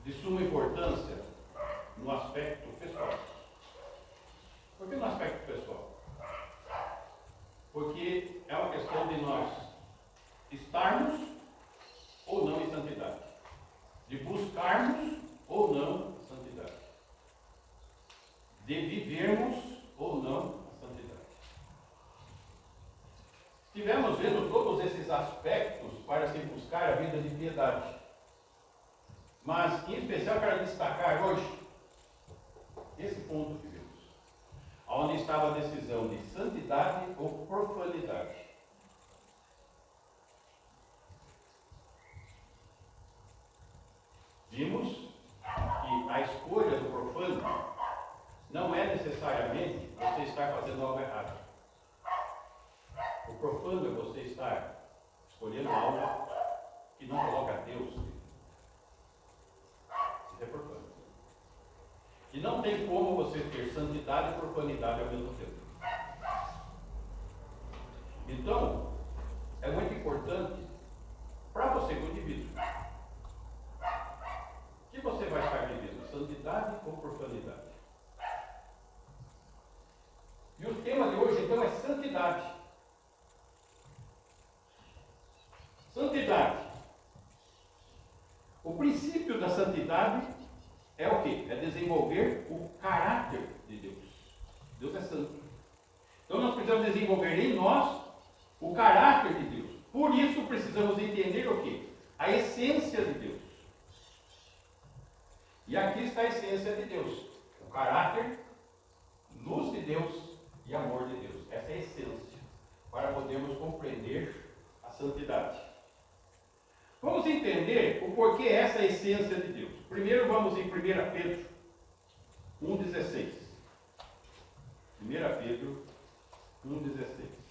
de suma importância no aspecto pessoal. Por que no aspecto pessoal? Porque é uma questão de nós estarmos ou não em santidade, de buscarmos ou não a santidade, de vivermos ou não a santidade. Estivemos vendo todos esses aspectos para se buscar a vida de piedade, mas em especial quero destacar hoje esse ponto que vimos, onde estava a decisão de santidade ou profanidade. Vimos que a escolha do profano não é necessariamente você estar fazendo algo errado. O profano é você estar escolhendo algo que não coloca Deus. Isso é profano. E não tem como você ter santidade e profanidade ao mesmo tempo. Então, é muito importante para você como indivíduo que você vai estar vivendo, santidade ou profanidade. E o tema de hoje, então, é santidade. Santidade. O princípio da santidade é o quê? É desenvolver o caráter de Deus. Deus é santo. Então nós precisamos desenvolver em nós o caráter de Deus. Por isso precisamos entender o quê? A essência de Deus. E aqui está a essência de Deus. O caráter, luz de Deus e amor de Deus. Essa é a essência para podermos compreender a santidade. Vamos entender o porquê essa é a essência de Deus. Primeiro vamos em 1 Pedro 1,16. 1 Pedro 1,16.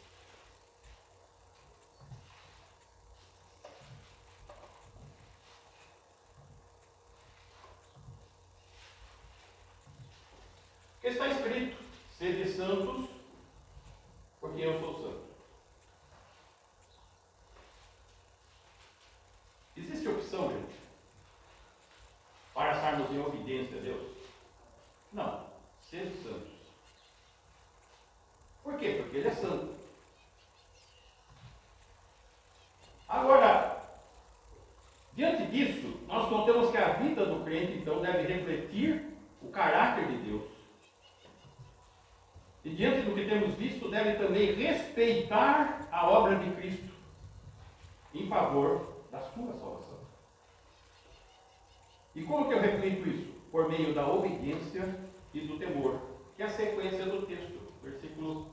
Porque está escrito: sede santos, porque eu sou santo. Existe opção, gente, para estarmos em obediência a Deus? Não. Sede santos. Por quê? Porque Ele é santo. Agora, diante disso, nós notamos que a vida do crente, então, deve refletir o caráter de Deus. E diante do que temos visto, deve também respeitar a obra de Cristo em favor da sua salvação. E como que eu reflito isso? Por meio da obediência e do temor, que é a sequência do texto, versículo,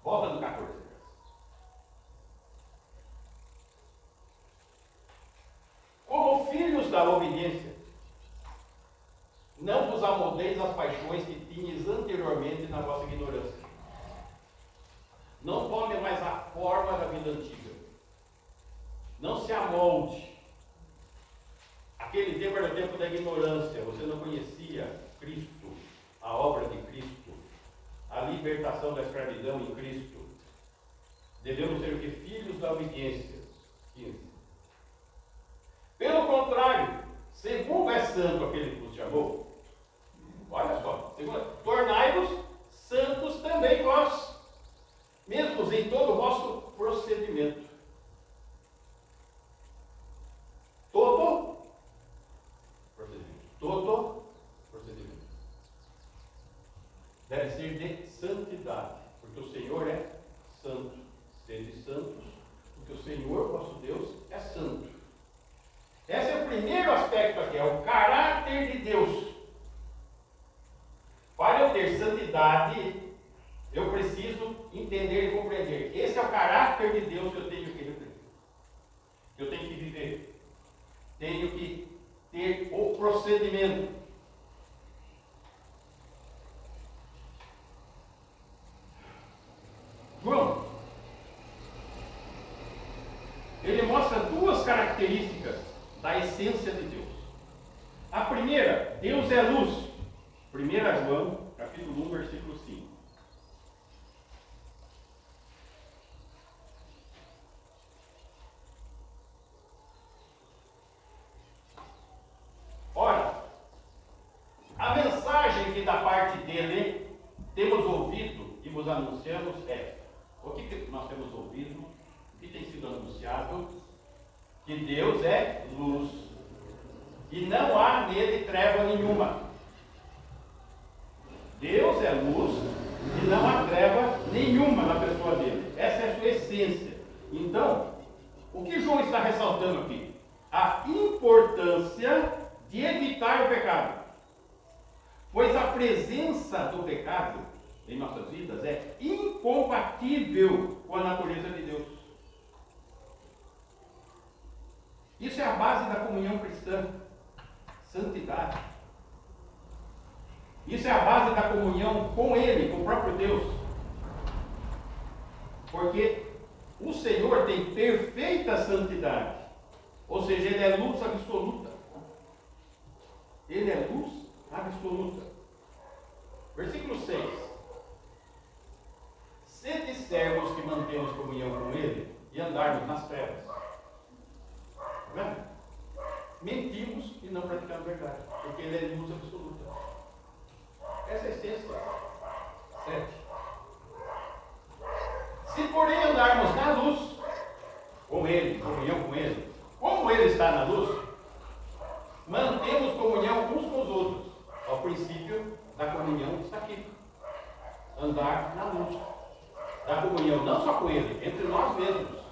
volta do 14. Como filhos da obediência, não vos amoldeis às paixões que tinhas anteriormente na vossa ignorância. Não tome mais a forma da vida antiga. Não se amolde. Aquele tempo era o tempo da ignorância. Você não conhecia Cristo, a obra de Cristo, a libertação da escravidão em Cristo. Devemos ser o que? Filhos da obediência. 15. Pelo contrário, segundo é santo aquele que vos chamou, olha só, tornai-vos santos também vós, mesmos em todo o vosso procedimento. Todo procedimento deve ser de santidade, porque o Senhor é santo. Sede santos, porque o Senhor, vosso Deus, é santo. Esse é o primeiro aspecto aqui, é o caráter de Deus. Para eu ter santidade, eu preciso entender e compreender. Esse é o caráter de Deus que eu tenho que refletir. Eu tenho que viver. Tenho que ter o procedimento. João, ele mostra duas características da essência de Deus. A primeira, Deus é luz. 1 João, capítulo 1, versículo 5. O nos anunciamos é, o que nós temos ouvido, o que tem sido anunciado, que Deus é luz, e não há nele treva nenhuma. Deus é luz, e não há treva nenhuma na pessoa dele. Essa é a sua essência. Então, o que João está ressaltando aqui? A importância de evitar o pecado. Pois a presença do pecado em nossas vidas é incompatível com a natureza de Deus. Isso é a base da comunhão cristã. Santidade. Isso é a base da comunhão com Ele, com o próprio Deus. Porque o Senhor tem perfeita santidade. Ou seja, Ele é luz absoluta. Ele é luz absoluta. Versículo 6. Se dissermos que mantemos comunhão com Ele e andarmos nas trevas, tá vendo? Mentimos e não praticamos a verdade, porque Ele é luz absoluta. Essa é a essência. 7. Se porém andarmos na luz, com Ele, comunhão com Ele, como Ele está na luz, mantemos comunhão uns com os outros. Ao princípio da comunhão está aqui. Andar na luz. Da comunhão não só com Ele, entre nós mesmos.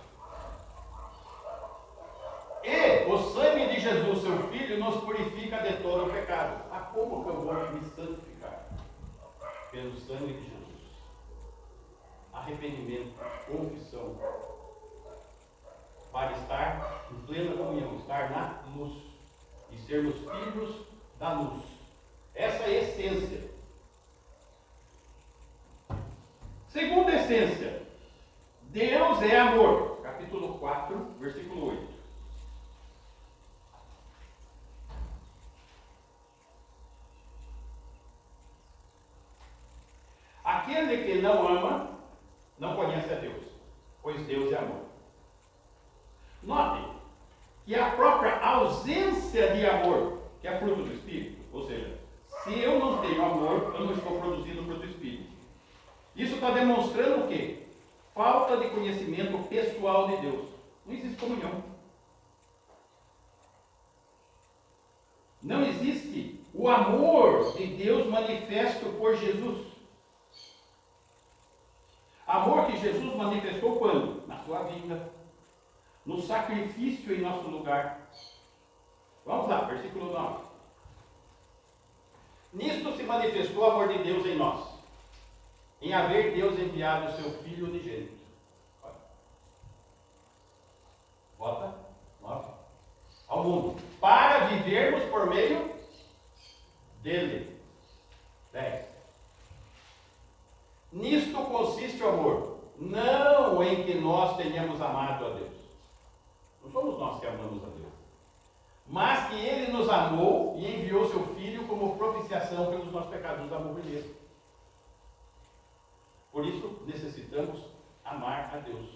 E o sangue de Jesus, seu Filho, nos purifica de todo o pecado. Ah, como que eu vou me santificar? Pelo sangue de Jesus. Arrependimento, confissão. Para estar em plena comunhão, estar na luz. E sermos filhos da luz. Essa é a essência. Segunda essência. Deus é amor. Capítulo 4, versículo 8. Aquele que não ama, não conhece a Deus, pois Deus é amor. Note que a própria ausência de amor, que é fruto do Espírito, ou seja, se eu não tenho amor, eu não estou produzindo fruto do Espírito. Isso está demonstrando o quê? Falta de conhecimento pessoal de Deus. Não existe comunhão. Não existe o amor de Deus manifesto por Jesus. Amor que Jesus manifestou quando? Na sua vida. No sacrifício em nosso lugar. Vamos lá, versículo 9. Nisto se manifestou o amor de Deus em nós, em haver Deus enviado o seu Filho unigênito. Bota 9. Ao mundo. Para vivermos por meio dele. 10. Nisto consiste o amor, não em que nós tenhamos amado a Deus. Não somos nós que amamos a Deus. Mas que Ele nos amou e enviou seu Filho como propiciação pelos nossos pecados. Nos amou primeiro. Por isso, necessitamos amar a Deus.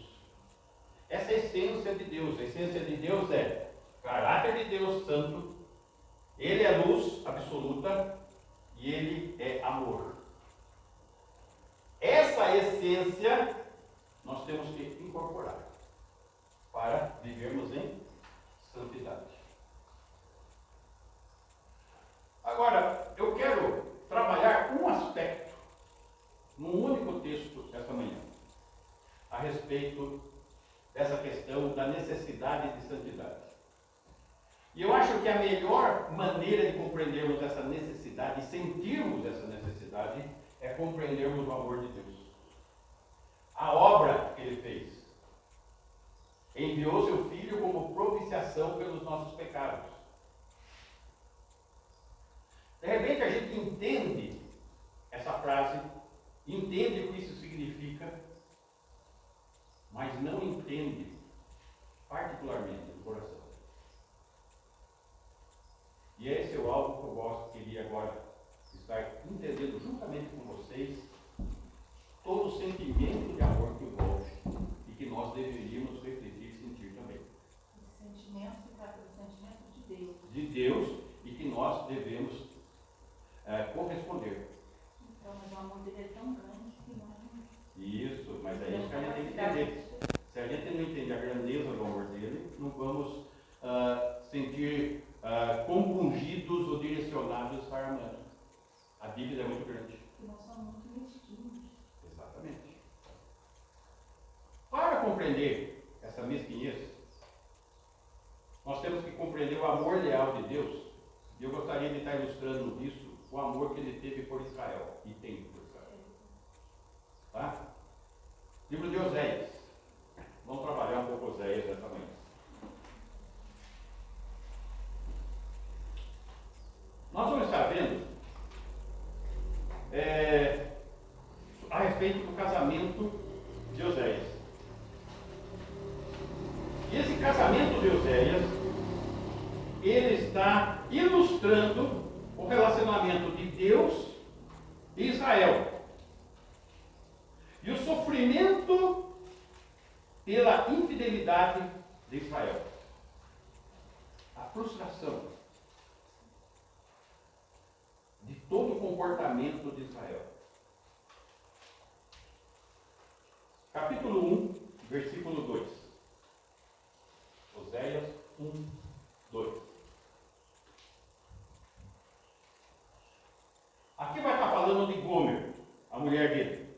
Essa é a essência de Deus. A essência de Deus é o caráter de Deus santo. Ele é luz absoluta e Ele é amor. Essa essência nós temos que incorporar para vivermos em santidade. Agora, eu quero trabalhar um aspecto num único texto esta manhã, a respeito dessa questão da necessidade de santidade. E eu acho que a melhor maneira de compreendermos essa necessidade e sentirmos essa necessidade é compreendermos o amor de Deus. A obra que Ele fez. Enviou seu Filho como propiciação pelos nossos pecados. De repente a gente entende essa frase, entende o que isso significa, mas não entende particularmente no coração. E esse é o algo que eu queria agora estar entendendo juntamente com vocês, todo o sentimento de amor que envolve e que nós deveríamos refletir e sentir também. O sentimento se trata do sentimento de compreender o amor leal de Deus, e eu gostaria de estar ilustrando isso, o amor que ele teve por Israel, e tem por Israel. Tá? Livro de Oséias. Vamos trabalhar um pouco Oséias nessa manhã. Nós vamos estar vendo a respeito do casamento de Oséias. E esse casamento de Oséias, ele está ilustrando o relacionamento de Deus e Israel. E o sofrimento pela infidelidade de Israel. A frustração de todo o comportamento de Israel. Capítulo 1, versículo 2. Oséias 1, 2. Aqui vai estar falando de Gomer, a mulher dele.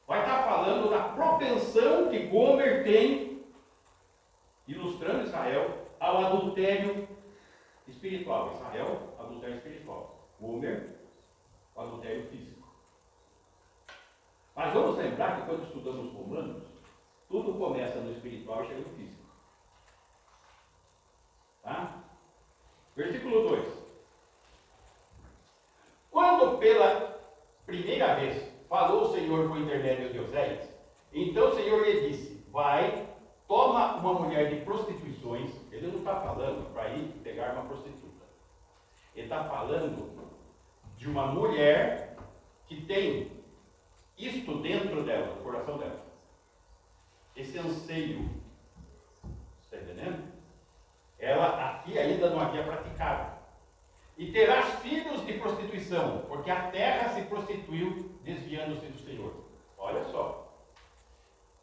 Vai estar falando da propensão que Gomer tem, ilustrando Israel, ao adultério espiritual. Israel, adultério espiritual. Gomer, adultério físico. Mas vamos lembrar que quando estudamos Romanos, tudo começa no espiritual e chega no físico. Tá? Versículo 2. Quando pela primeira vez falou o Senhor por intermédio de Oséias, então o Senhor lhe disse: vai, toma uma mulher de prostituições. Ele não está falando para ir pegar uma prostituta. Ele está falando de uma mulher que tem isto dentro dela, no coração dela. Esse anseio. Está entendendo? Ela aqui ainda não havia praticado. E terás filhos de prostituição, porque a terra se prostituiu, desviando-se do Senhor. Olha só.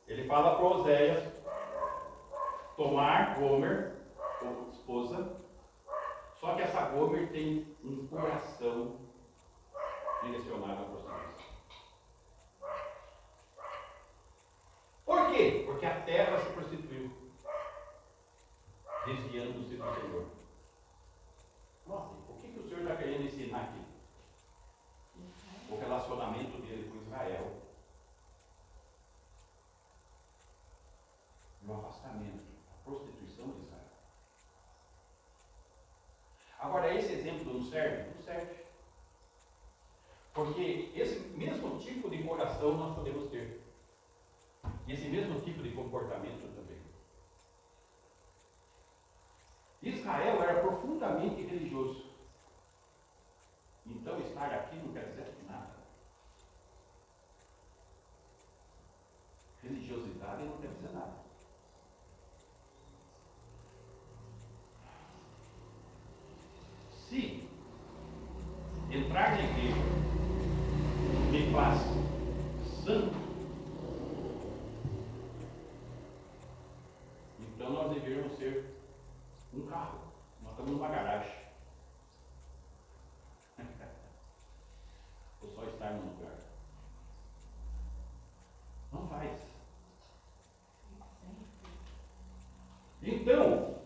Ele fala para Oséias tomar Gomer, como esposa, só que essa Gomer tem um coração direcionado à prostituição. Por quê? Porque a terra se prostituiu, desviando-se do Senhor. Nossa, o que o Senhor está querendo ensinar aqui? O relacionamento dele com Israel. E o afastamento, a prostituição de Israel. Agora, esse exemplo não serve? Não serve. Porque esse mesmo tipo de coração nós podemos ter. E esse mesmo tipo de comportamento também. Israel era profundamente religioso. Então estar aqui não quer dizer nada. Religiosidade não quer dizer nada. Se entrar na igreja me faz santo, então nós deveríamos ser um carro. Nós estamos numa garagem. Ou só estar num lugar. Não faz. Então,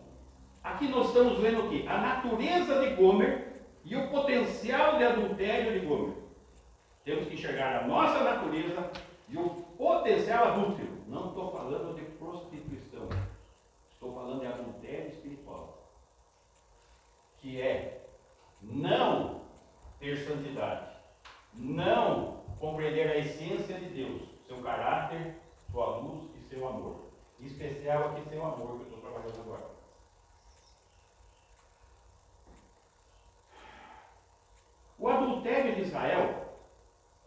aqui nós estamos vendo o quê? A natureza de Gomer e o potencial de adultério de Gomer. Temos que enxergar a nossa natureza e o potencial adúltero. Não estou falando de prostituição. Estou falando de adultério espiritual. Que é não ter santidade. Não compreender a essência de Deus. Seu caráter, sua luz e seu amor. Em especial aqui seu amor, que eu estou trabalhando agora. O adultério de Israel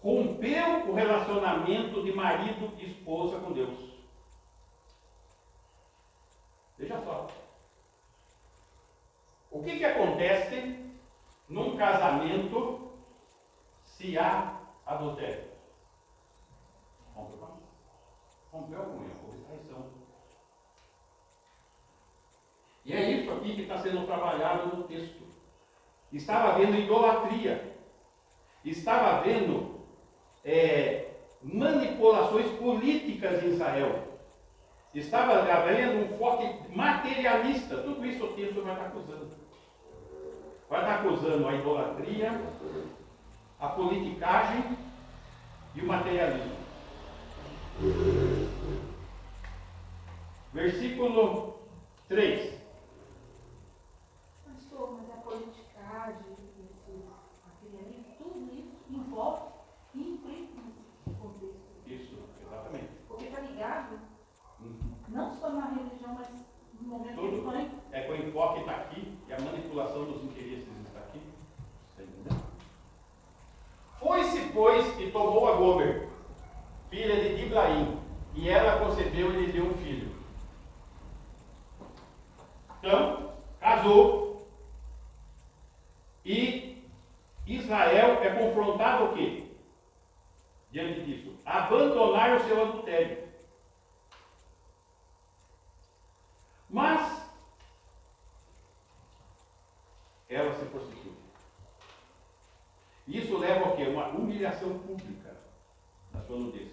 rompeu o relacionamento de marido e esposa com Deus. Veja só. O que acontece num casamento se há adultério? Rompeu a comunhão, houve traição. E é isso aqui que está sendo trabalhado no texto. Estava havendo idolatria. Estava havendo manipulações políticas em Israel. estava havendo um foco materialista. Tudo isso o texto vai estar acusando. Vai estar acusando a idolatria, a politicagem e o materialismo. Versículo 3. Pastor, mas a politicagem, esse materialismo, tudo isso envolve e implica nesse contexto. Isso, exatamente. Porque está ligado, não só na religião, mas no momento que ele põe. É que o enfoque está aqui e a manipulação dos interesses está aqui. Você entendeu? Foi-se, pois, e tomou a Gomer, filha de Diblaim, e ela concebeu e lhe deu um filho. Então, casou, e Israel é confrontado o quê? Diante disso, abandonar o seu adultério. Mas ela se prostitui. Isso leva ao quê? Uma humilhação pública na sua nudez.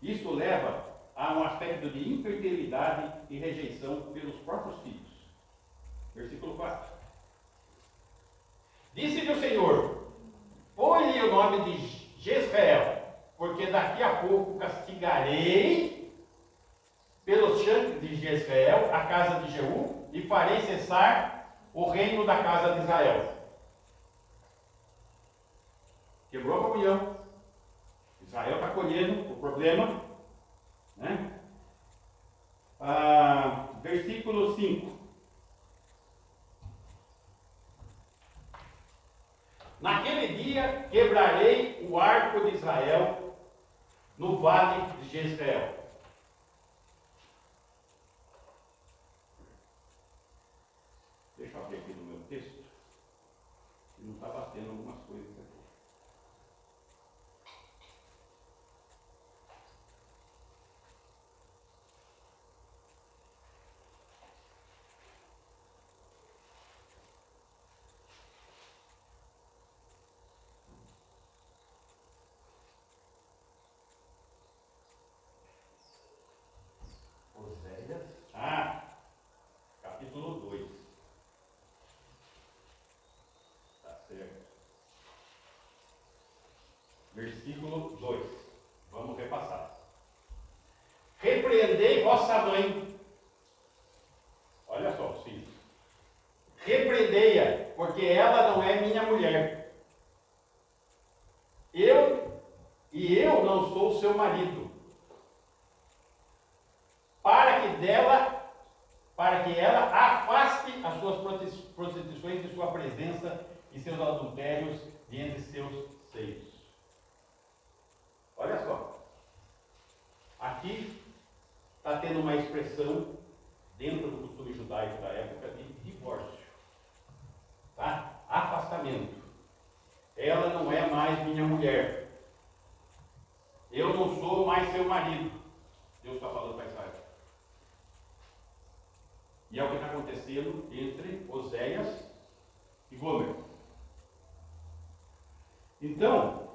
Isso leva a um aspecto de infertilidade e rejeição pelos próprios filhos. Versículo 4. Disse-lhe o Senhor: põe-lhe o nome de Jezreel, porque daqui a pouco castigarei pelos chanques de Jezreel a casa de Jeú e farei cessar o reino da casa de Israel. Quebrou a comunhão. Israel está colhendo o problema, né? Versículo 5. Naquele dia quebrarei o arco de Israel no vale de Jezreel. Deixa eu abrir aqui no meu texto. Não está batendo algumas coisas aqui. Capítulo 2. Tá certo. Versículo 2. Vamos repassar. Repreendei vossa mãe. Olha só, os filhos. Repreendei-a, porque ela não é minha mulher. Eu não sou seu marido. Para que ela afaste as suas prostituições de sua presença e seus adultérios de entre seus seios. Olha só. Aqui está tendo uma expressão dentro do costume judaico da época de divórcio. Tá? Afastamento. Ela não é mais minha mulher. Eu não sou mais seu marido. Deus está falando para Israel. E é o que está acontecendo entre Oséias e Gomer. Então,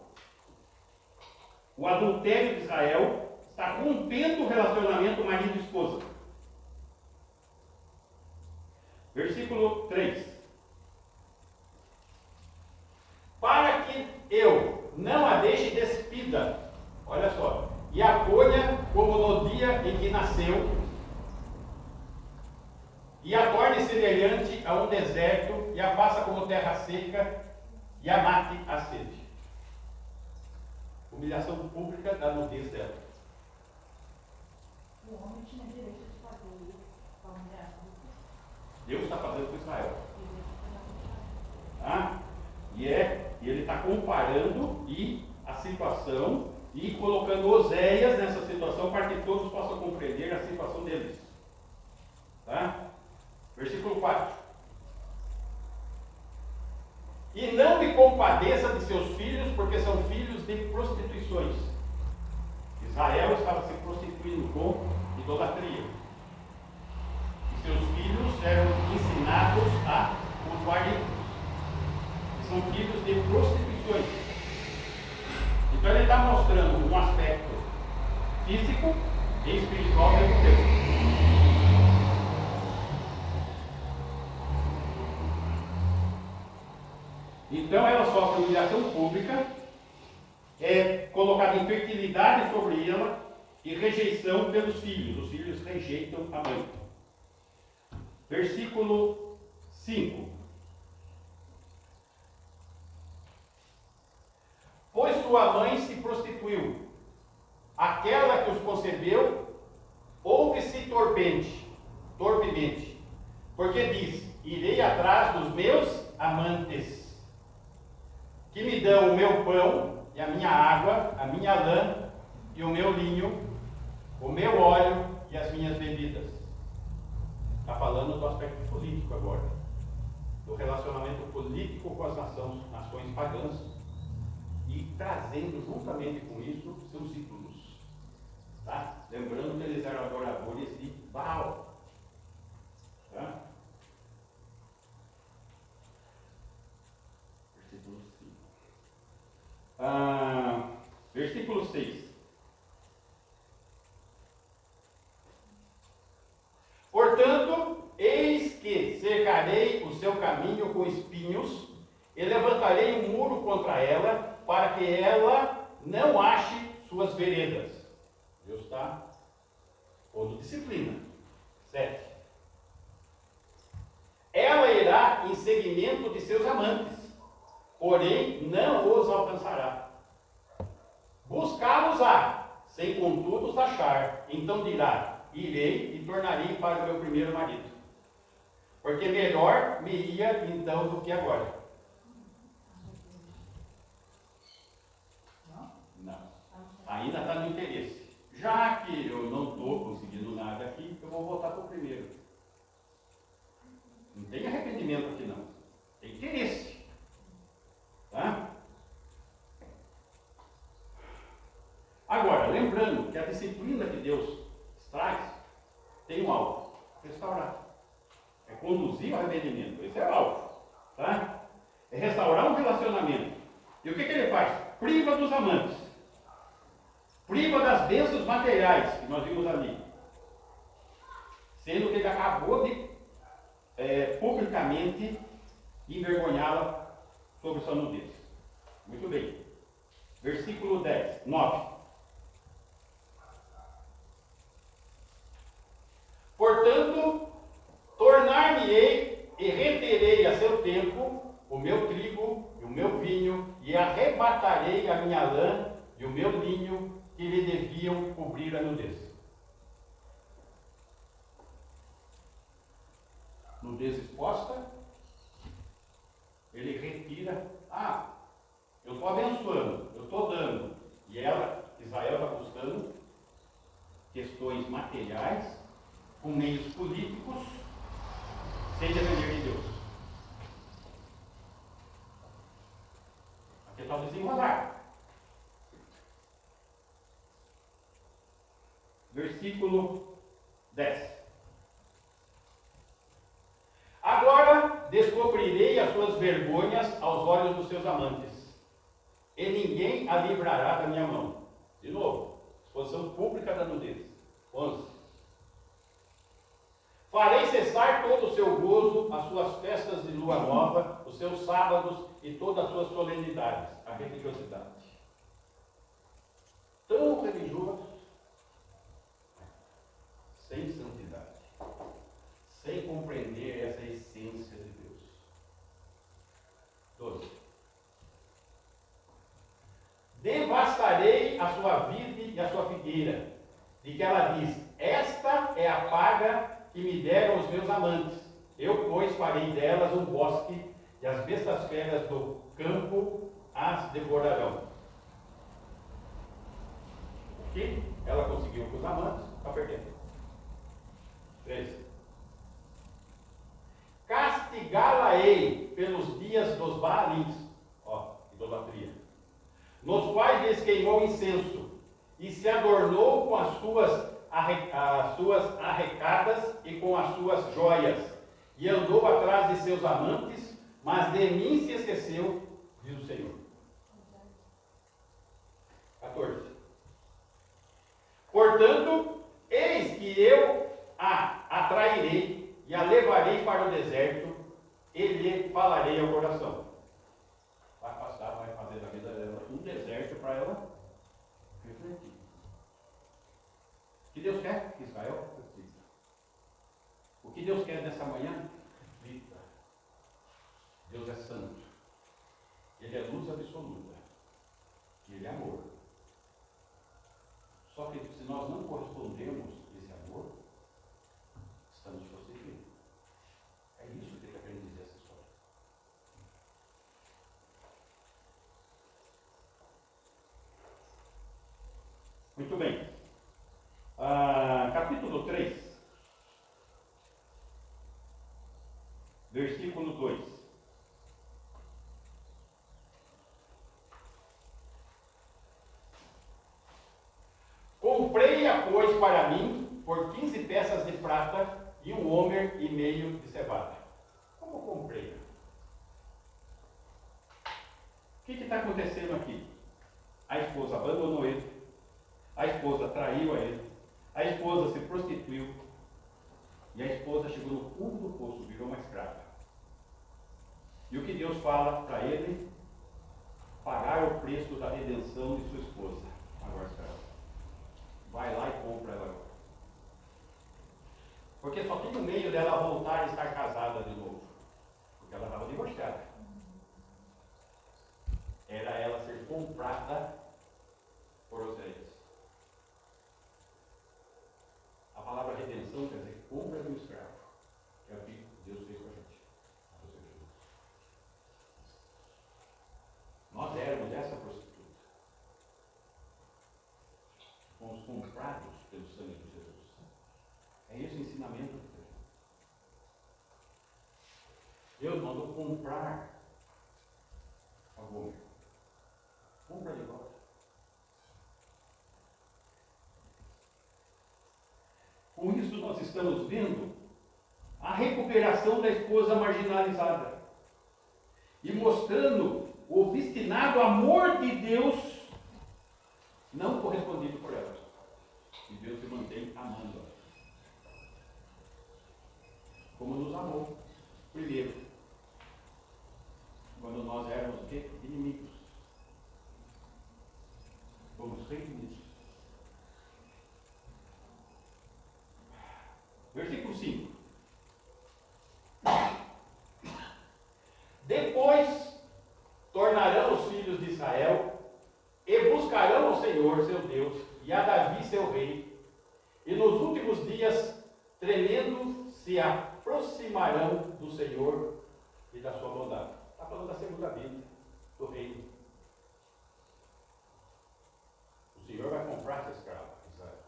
o adultério de Israel está rompendo o relacionamento marido e esposa. Versículo 3. Para que eu não a deixe despida, olha só, e a ponha como no dia em que nasceu, e a torne semelhante a um deserto, e a faça como terra seca, e a mate a sede. Humilhação pública da nudez dela. O homem tinha direito de fazer isso com a mulher. Deus está fazendo com Israel. Tá? E ele está comparando a situação e colocando Oséias nessa situação para que todos possam compreender a situação deles. Tá? Versículo 4. E não me compadeça de seus filhos, porque são filhos de prostituições. Israel estava se prostituindo com idolatria. E seus filhos eram ensinados a cultuar ídolos. E são filhos de prostituições. Então ele está mostrando um aspecto físico e espiritual ao mesmo tempo. Então ela sofre humilhação pública, é colocada infertilidade sobre ela e rejeição pelos filhos. Os filhos rejeitam a mãe. Versículo 5. Pois sua mãe se prostituiu, aquela que os concebeu, ouve-se torpemente, porque diz: irei atrás dos meus amantes, que me dão o meu pão e a minha água, a minha lã e o meu linho, o meu óleo e as minhas bebidas. Está falando do aspecto político agora, do relacionamento político com as nações pagãs, e trazendo juntamente com isso seus ídolos. Tá? Lembrando que eles eram adoradores de Baal. Tá? Versículo 5. Versículo 6. Portanto, eis que cercarei o seu caminho com espinhos e levantarei um muro contra ela, para que ela não ache suas veredas. Deus está pondo disciplina. 7. Ela irá em seguimento de seus amantes, porém não os alcançará. Buscá-los-á, sem contudo os achar. Então dirá: irei e tornarei para o meu primeiro marido, porque melhor me ia então do que agora. Não. Ainda está no interesse. Já que eu não estou conseguindo nada aqui, eu vou voltar para o primeiro. Não tem arrependimento aqui não. Tem interesse. Tá? Agora, lembrando que a disciplina que Deus traz tem um alvo: restaurar. É conduzir o arrependimento. Esse é o alvo. Tá? É restaurar um relacionamento. E o que ele faz? Priva dos amantes. Priva das bênçãos materiais que nós vimos ali. Sendo que ele acabou de publicamente envergonhá-la sobre sua nudez. Muito bem. Versículo 9. Portanto, tornar-me-ei e reterei a seu tempo o meu trigo e o meu vinho, e arrebatarei a minha lã e o meu linho, que lhe deviam cobrir a nudez. Nudez exposta, ele retira. Eu estou abençoando, eu estou dando. E Israel está buscando questões materiais, com meios políticos, sem depender de Deus. Aqui está o desenrolar. Versículo 10. Agora descobrirei as suas vergonhas aos olhos dos seus amantes, e ninguém a livrará da minha mão. De novo, exposição pública da nudez. 11. Farei cessar todo o seu gozo, as suas festas de lua nova, os seus sábados e todas as suas solenidades. A religiosidade. Tão religioso, sem santidade, sem compreender essa essência de Deus. 12. Devastarei a sua vide e a sua figueira, de que ela diz: esta é a paga que me deram os meus amantes. Eu, pois, farei delas um bosque, e as bestas feras do campo as devorarão. O que ela conseguiu com os amantes, está perdendo. 13. Castigá-la-ei pelos dias dos Baalins, idolatria, nos quais lhes queimou incenso, e se adornou com as suas arrecadas e com as suas joias, e andou atrás de seus amantes, mas de mim se esqueceu, diz o Senhor. 14. Portanto, Eis que eu a atrairei e a levarei para o deserto e lhe falarei ao coração. Vai passar, vai fazer da vida dela um deserto para ela refletir. O que Deus quer? Que Israel reflita. O que Deus quer nessa manhã? Reflita. Deus é santo. Ele é luz absoluta. Ele é amor. Só que se nós não correspondemos a esse amor, estamos prosseguindo. É isso que ele quer dizer essa história. Muito bem. Capítulo 3, versículo 2. Comprei-a, pois, para mim, por 15 peças de prata e 1,5 de cevada. Como comprei? O que está acontecendo aqui? A esposa abandonou ele, a esposa traiu a ele, a esposa se prostituiu e a esposa chegou no fundo do poço, virou uma escrava. E o que Deus fala para ele? Pagar o preço da redenção de sua esposa, agora escrava. Vai lá e compra ela agora. Porque só tem um meio dela voltar a estar casada de novo. Porque ela estava divorciada. Era ela ser comprada por Oséias. A palavra redenção quer dizer compra de um escravo. É o que Deus fez com a gente. Nós éramos essa prostituta. Fomos comprados pelo sangue de Jesus. É esse o ensinamento que Deus. Deus mandou comprar a Gomer. Compra de volta. Com isso nós estamos vendo a recuperação da esposa marginalizada e mostrando o obstinado amor de Deus não correspondido por ela. E Deus se mantém amando-a. Como nos amou primeiro, quando nós éramos o quê? Inimigos. Fomos redimidos. Versículo 5. Depois tornarão os filhos de Israel e buscarão o Senhor, seu Deus, e a Davi, seu rei, e nos últimos dias, tremendo, se aproximarão do Senhor e da sua bondade. Está falando da segunda vinda do reino. O Senhor vai comprar essa escrava, Israel.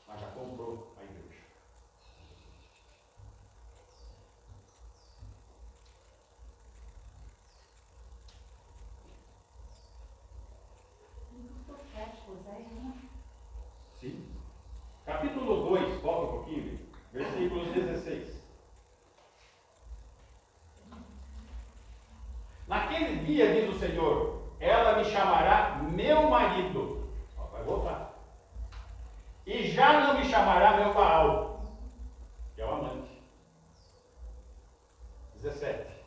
Mas já comprou a igreja. Sim. Capítulo 2, volta um pouquinho, versículo 16. Naquele dia, diz o Senhor, ela me chamará meu marido. Vai voltar. E já não me chamará meu Baal, que é o amante. 17.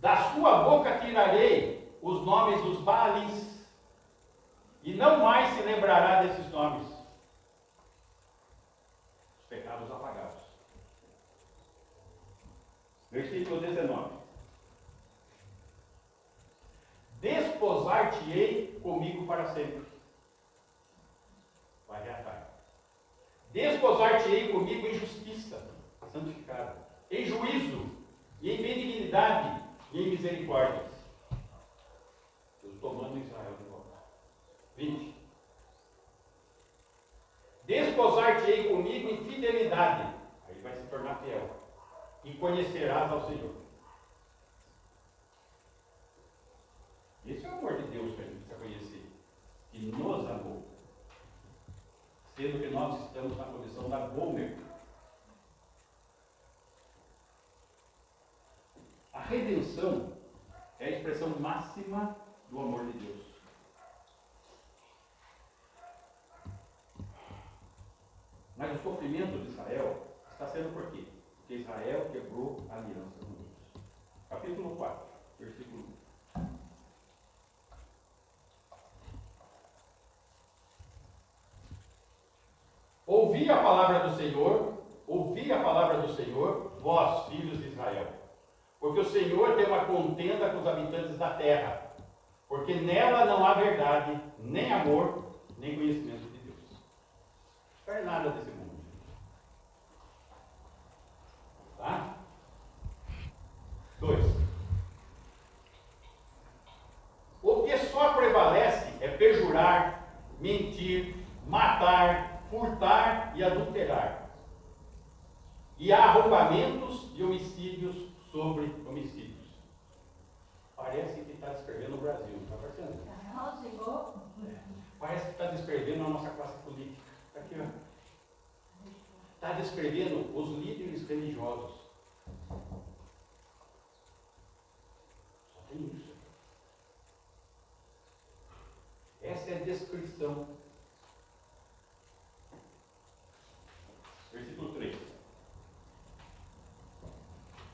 Da sua boca tirarei os nomes dos Baalins, e não mais se lembrará desses nomes. Os pecados apagados. Versículo 19. Desposar-te-ei comigo para sempre. Vai reatar. Desposar-te-ei comigo em justiça, santificado, em juízo, e em benignidade, e em misericórdias. Deus tomando Israel de volta. 20. Desposar-te-ei comigo em fidelidade. Aí vai se tornar fiel. E conhecerás ao Senhor. Esse é o amor de Deus que a gente precisa conhecer. Que nos amou. Sendo que nós estamos na condição da Gomer. A redenção é a expressão máxima do amor de Deus. Mas o sofrimento de Israel está sendo por quê? Porque Israel quebrou a aliança com Deus. Capítulo 4, versículo 1. Ouvi a palavra do Senhor, vós, filhos de Israel. Porque o Senhor tem uma contenda com os habitantes da terra, porque nela não há verdade, nem amor, nem conhecimento de Deus. Não é nada desse mundo. Tá? 2. O que só prevalece é perjurar, mentir, matar, furtar e adulterar. E há arrombamentos e homicídios sobre homicídios. Parece que está descrevendo o Brasil, não está parecendo? Não, Senhor. Parece que está descrevendo a nossa classe política. Está aqui, ó. Está descrevendo os líderes religiosos. Só tem isso. Essa é a descrição. Versículo 3.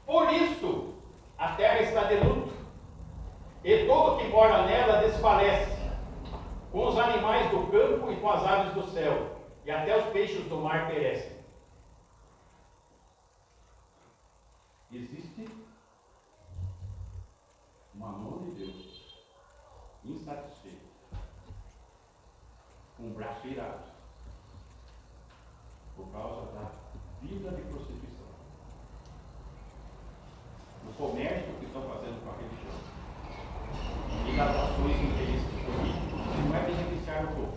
Por isso, a terra está de luto, e todo que mora nela desfalece, com os animais do campo e com as aves do céu, e até os peixes do mar perecem. Existe uma mão de Deus insatisfeita, com o braço irado, por causa da vida de prostituição. O comércio que estão fazendo com a religião e das ações de interesse político, que não é beneficiar o povo,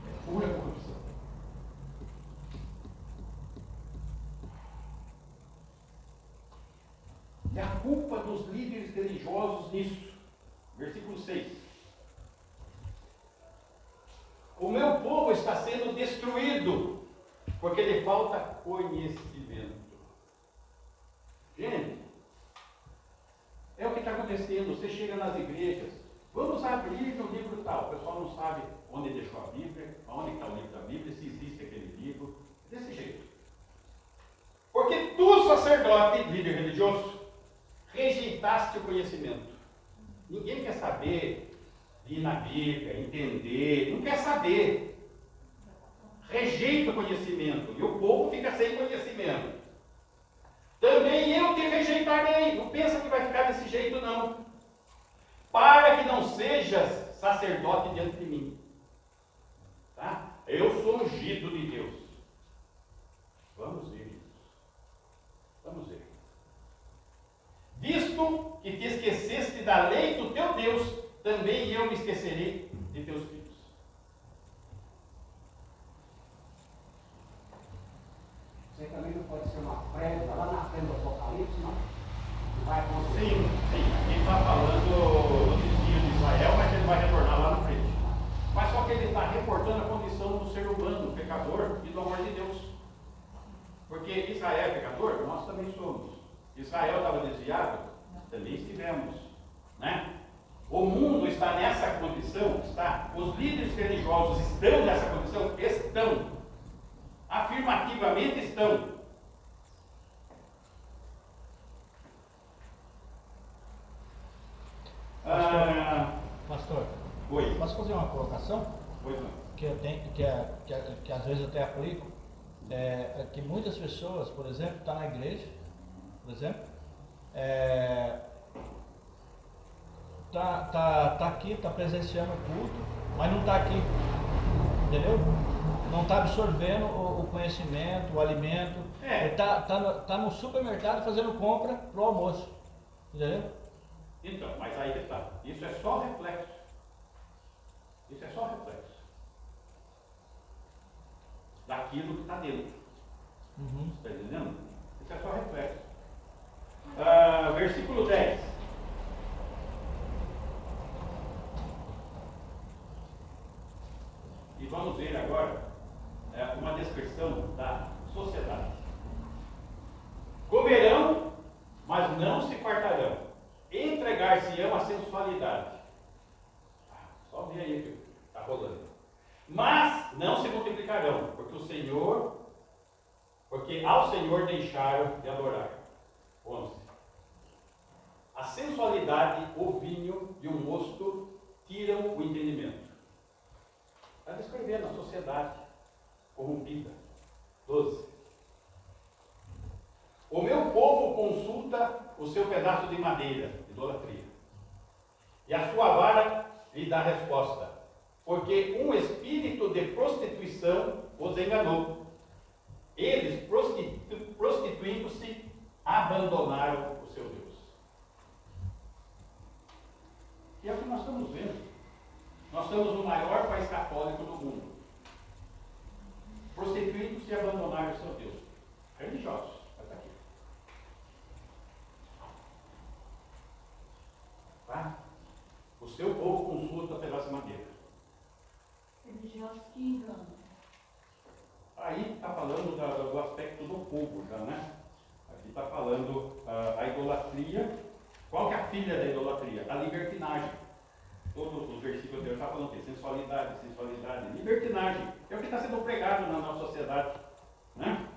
é pura corrupção. E a culpa dos líderes religiosos nisso, versículo 6. O meu povo está sendo destruído, porque lhe falta conhecimento. Gente, é o que está acontecendo. Você chega nas igrejas, vamos abrir no livro tal. O pessoal não sabe onde deixou a Bíblia, onde está o livro da Bíblia, se existe aquele livro. Desse jeito. Porque tu, sacerdote, líder religioso, rejeitaste o conhecimento. Ninguém quer saber de ir na Bíblia, entender, não quer saber. Rejeita o conhecimento e o povo fica sem conhecimento. Também eu te rejeitarei. Não pensa que vai ficar desse jeito, não. Para que não sejas sacerdote diante de mim. Tá? Eu sou ungido de Deus. Vamos ver isso. Vamos ver. Visto que te esqueceste da lei do teu Deus, também eu me esquecerei de teus filhos. Você também não pode ser uma prévia lá na frente do Apocalipse, não? Não vai acontecer. Sim. Ele está falando do desvio de Israel, mas ele vai retornar lá na frente. Mas só que ele está reportando a condição do ser humano, pecador, e do amor de Deus. Porque Israel é pecador, nós também somos. Israel estava desviado, também estivemos. Né? O mundo está nessa condição, está. Os líderes religiosos estão nessa condição? Estão. Afirmativamente estão. Pastor, Oi. posso fazer uma colocação? Pois não. Que eu tenho, que às vezes eu até aplico, é que muitas pessoas, por exemplo, estão na igreja, por exemplo, tá aqui, está presenciando o culto, mas não está aqui, entendeu? Não está absorvendo o conhecimento, o alimento. Ele tá no supermercado fazendo compra para o almoço, entendeu? Então, mas aí que está. Isso é só reflexo. Isso é só reflexo daquilo que está dentro. Uhum. Está entendendo? Isso é só reflexo. Versículo 10. E vamos ver agora uma descrição da sociedade. Comerão, mas não se fartarão. Entregar-se-ão à sensualidade. Só ver aí o que está rolando. Mas não se multiplicarão. deixarão, porque ao Senhor deixaram de adorar. 11. A sensualidade, o vinho e o mosto tiram o entendimento. Está descrevendo a sociedade corrompida. 12. O meu povo consulta o seu pedaço de madeira, idolatria, e a sua vara lhe dá resposta, porque um espírito de prostituição os enganou. Eles, prostituindo-se, abandonaram o seu Deus. E é o que nós estamos vendo. Nós estamos no maior país católico do mundo. Prostituindo-se e abandonaram o seu Deus. Religiosos. Vai estar aqui. Tá? O seu povo consulta pelas madeiras. Religiosos que enganam. Aí está falando do aspecto do povo, já, né? Aqui está falando a idolatria. Qual que é a filha da idolatria? A libertinagem. Todos os versículos dele estão falando o quê? Sensualidade, sensualidade, libertinagem. É o que está sendo pregado na nossa sociedade. Né?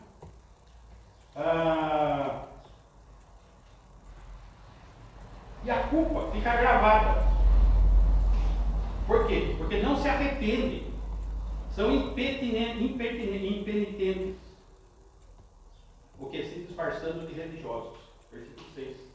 E a culpa fica gravada. Por quê? Porque não se arrependem. São impenitentes. O que? Se disfarçando de religiosos. Versículo 6.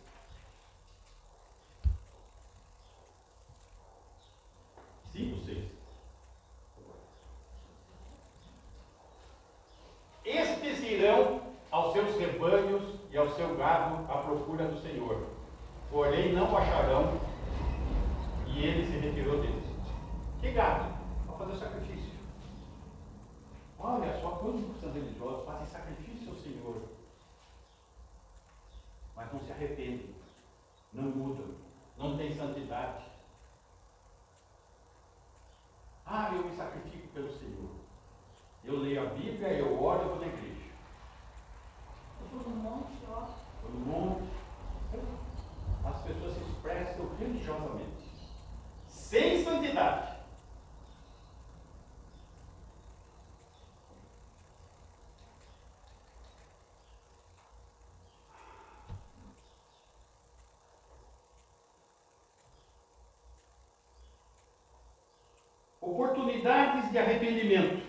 Estes irão aos seus rebanhos e ao seu gado à procura do Senhor, porém não o acharão, e ele se retirou deles. Que gado? Para fazer sacrifício. Olha só quantos são religiosos fazem sacrifício ao Senhor, mas não se arrependem, não mudam, não têm santidade. Eu me sacrifico pelo Senhor. Eu leio a Bíblia, eu oro, eu vou na igreja. Eu vou no monte, ó. Vou no monte. As pessoas se expressam religiosamente, sem santidade. Oportunidades de arrependimento.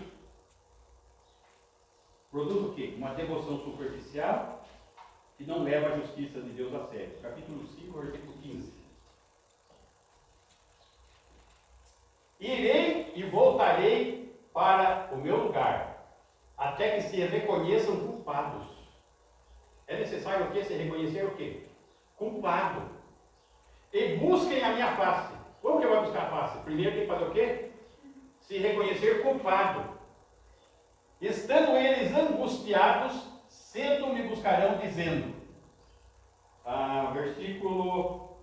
Produz o quê? Uma devoção superficial que não leva a justiça de Deus a sério. Capítulo 5, versículo 15. Irei e voltarei para o meu lugar, até que se reconheçam culpados. É necessário o quê? Se reconhecer o quê? Culpado. E busquem a minha face. Como que eu vou buscar a face? Primeiro tem que fazer o quê? Se reconhecer culpado. Estando eles angustiados, cedo me buscarão, dizendo, versículo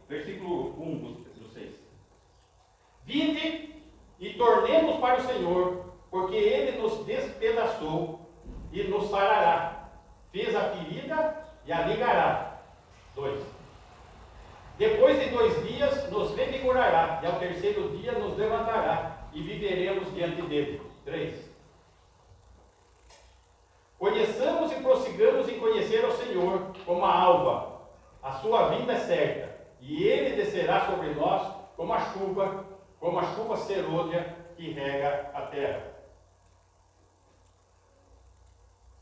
1 do 6. Vinde e tornemos para o Senhor, porque Ele nos despedaçou e nos sarará. Fez a ferida e a ligará. 2. Depois de 2 dias nos revigorará, e ao terceiro dia nos levantará, e viveremos diante dele. 3. Conheçamos e prossigamos em conhecer ao Senhor como a alva. A sua vinda é certa, e ele descerá sobre nós como a chuva serôdia que rega a terra.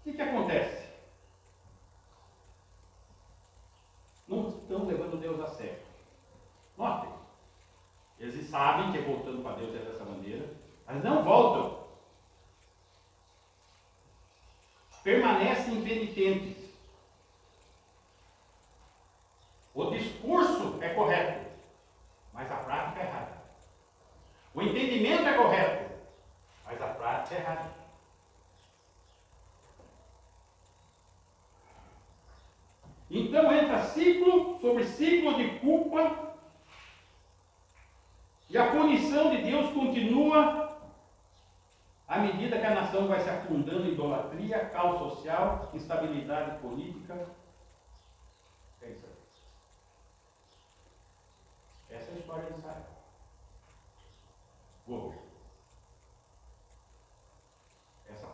O que acontece? Não estão levando Deus a sério. Notem, eles sabem que voltando para Deus é dessa maneira, mas não voltam. Permanecem impenitentes. O discurso é correto, mas a prática é errada. O entendimento é correto, mas a prática é errada. Então entra ciclo sobre ciclo de culpa, e a punição de Deus continua à medida que a nação vai se afundando em idolatria, caos social, instabilidade política. É isso aí. Essa é a história de Israel.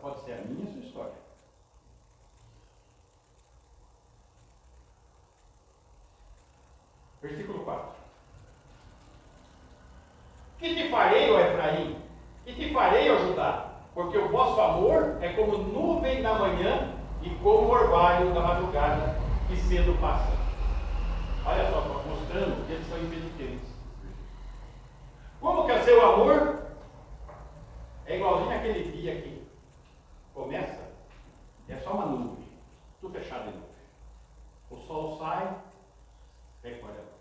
pode ser a minha e a sua história. Versículo 4. Que te farei, ó Efraim? Que te farei, ó Judá? Porque o vosso amor é como nuvem da manhã e como orvalho da madrugada, que cedo passa. Olha só, mostrando que eles são impenitentes. Como que é seu amor? É igualzinho aquele dia que começa, é só uma nuvem, tudo fechado em nuvem. O sol sai, recolhe a nuvem.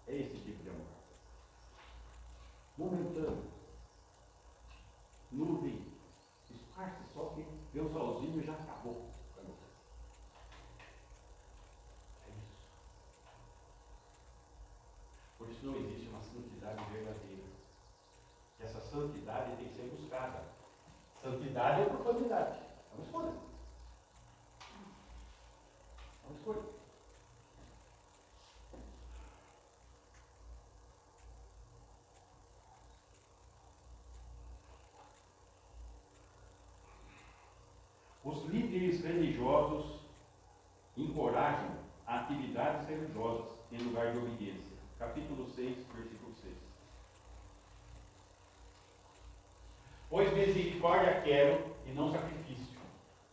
É esse tipo de amor. Momentâneo. Nuvem. Esparce só que vê o solzinho e já acabou. É isso. Por isso não existe uma santidade verdadeira. E essa santidade tem que ser buscada. Santidade é profundidade. É uma escolha. É uma escolha. Os líderes religiosos encorajam atividades religiosas em lugar de obediência. Capítulo 6, versículo 6. Pois misericórdia quero e não sacrifício,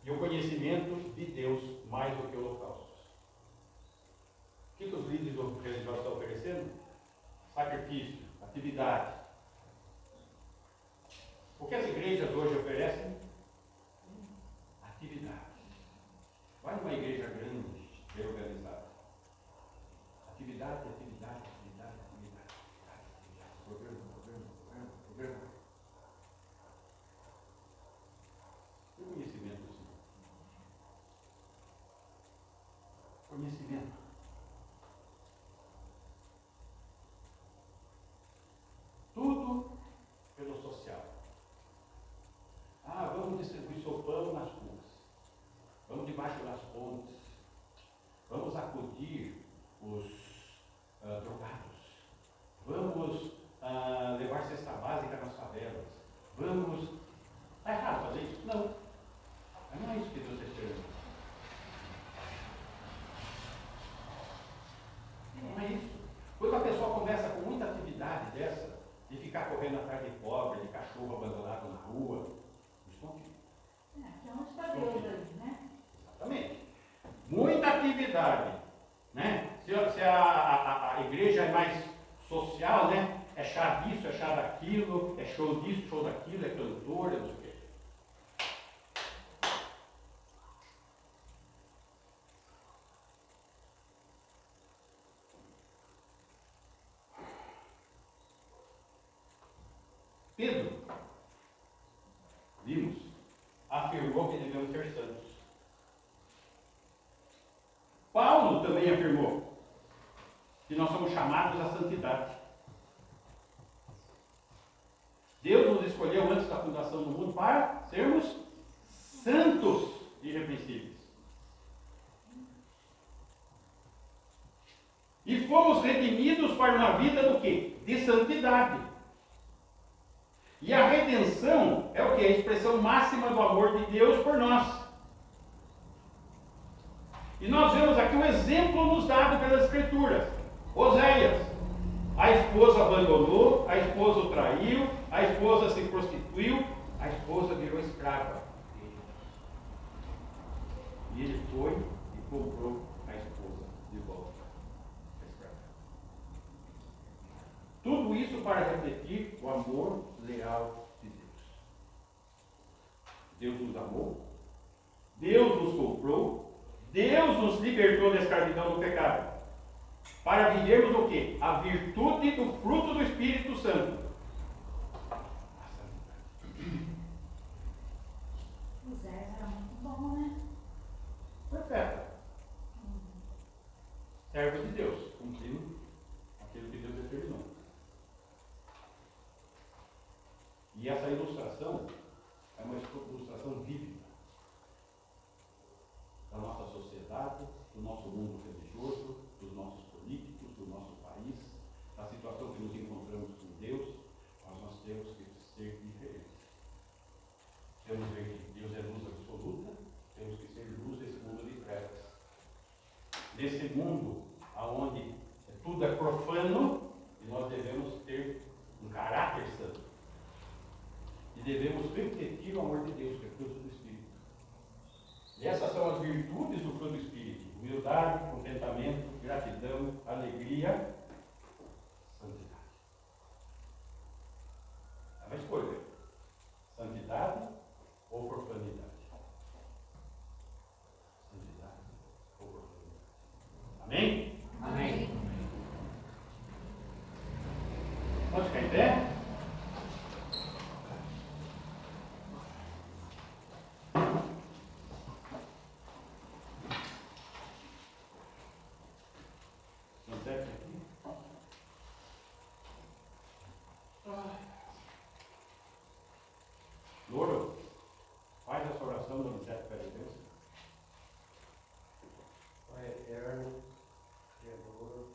e o conhecimento de Deus mais do que holocaustos. O que os líderes religiosos estão oferecendo? Sacrifício, atividade. O que as igrejas hoje oferecem? Atividade. Vai numa igreja grande, bem organizada. Atividade. Programa. E o conhecimento do Senhor? Conhecimento. Tudo pelo social. Vamos distribuir sopão nas ruas. Vamos debaixo das pontes. Vamos acudir os drogados. Vamos levar cesta básica nas favelas. Vamos. Está errado fazer isso? Não. Mas não é isso que Deus está esperando. Não é isso. Quando a pessoa começa com muita atividade dessa, de ficar correndo atrás de pobre, de cachorro abandonado na rua, escondido. Que é onde está Deus aí, né? Exatamente. Muita atividade. Né? Se a igreja é mais social, né? É chá disso, é chá daquilo, é show disso, show daquilo, é cantor, é não sei o quê. Pedro, vimos, afirmou que devemos ser santos. Paulo também afirmou que nós somos chamados à santidade. Deus nos escolheu antes da fundação do mundo para sermos santos e irrepreensíveis. E fomos redimidos para uma vida do quê? De santidade. E a redenção é o quê? A expressão máxima do amor de Deus por nós. E nós vemos aqui um exemplo nos dado pelas Escrituras. Oséias. A esposa abandonou, a esposa o traiu, a esposa se prostituiu, a esposa virou escrava dele. E ele foi e comprou a esposa de volta. A escrava. Tudo isso para refletir o amor leal de Deus. Deus nos amou, Deus nos comprou, Deus nos libertou da escravidão do pecado. Para vivermos o quê? A virtude do fruto do Espírito Santo. O Zé era muito bom, né? Perfeito. Servo de Deus, cumprindo aquilo que Deus determinou. E essa ilustração é uma ilustração vívida da nossa sociedade, do nosso mundo religioso, dos nossos políticos, do nosso país, da situação que nos encontramos com Deus, mas nós temos que ser diferentes. desse mundo, onde tudo é profano, e nós devemos ter um caráter santo. E devemos refletir o amor de Deus, que é fruto do Espírito. E essas são as virtudes do fruto do Espírito: humildade, contentamento, gratidão, alegria, santidade. É uma escolha: santidade ou profanidade. Santidade ou profanidade. Amém? Amém. Vamos ficar em pé? Santete aqui. Louro, faz essa oração do Ministério para Deus. Pai eterno, Criador,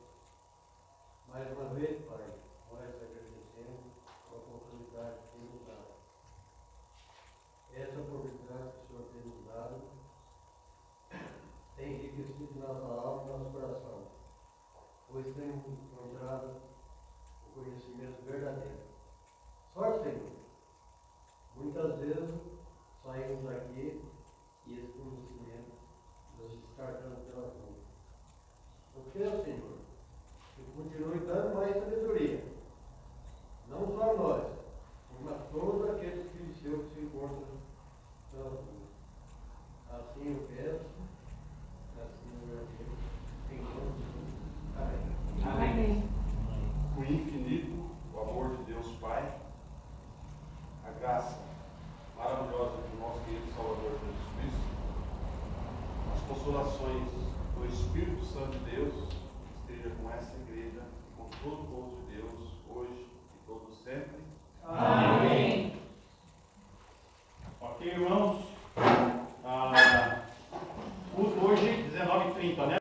mais uma vez, Pai, nós agradecemos a oportunidade que tem nos dado. Essa oportunidade que o Senhor tem nos dado tem enriquecido nossa alma e nosso coração, pois temos encontrado o conhecimento verdadeiro. Sorte, Senhor. Muitas vezes saímos daqui e esse conhecimento nos descartamos pela rua. Eu quero, Senhor, que continue dando mais sabedoria. Não só nós, mas todos aqueles filhos seus que se encontram pela rua. Assim eu peço, assim eu agradeço. Em nome de Jesus. Amém. Amém. O infinito, o amor de Deus Pai, a graça maravilhosa do nosso querido Salvador Jesus Cristo, as consolações do Espírito Santo de Deus esteja com essa igreja e com todo o povo de Deus, hoje e todo sempre. Amém. Ok, irmãos? Hoje, 19h30, né?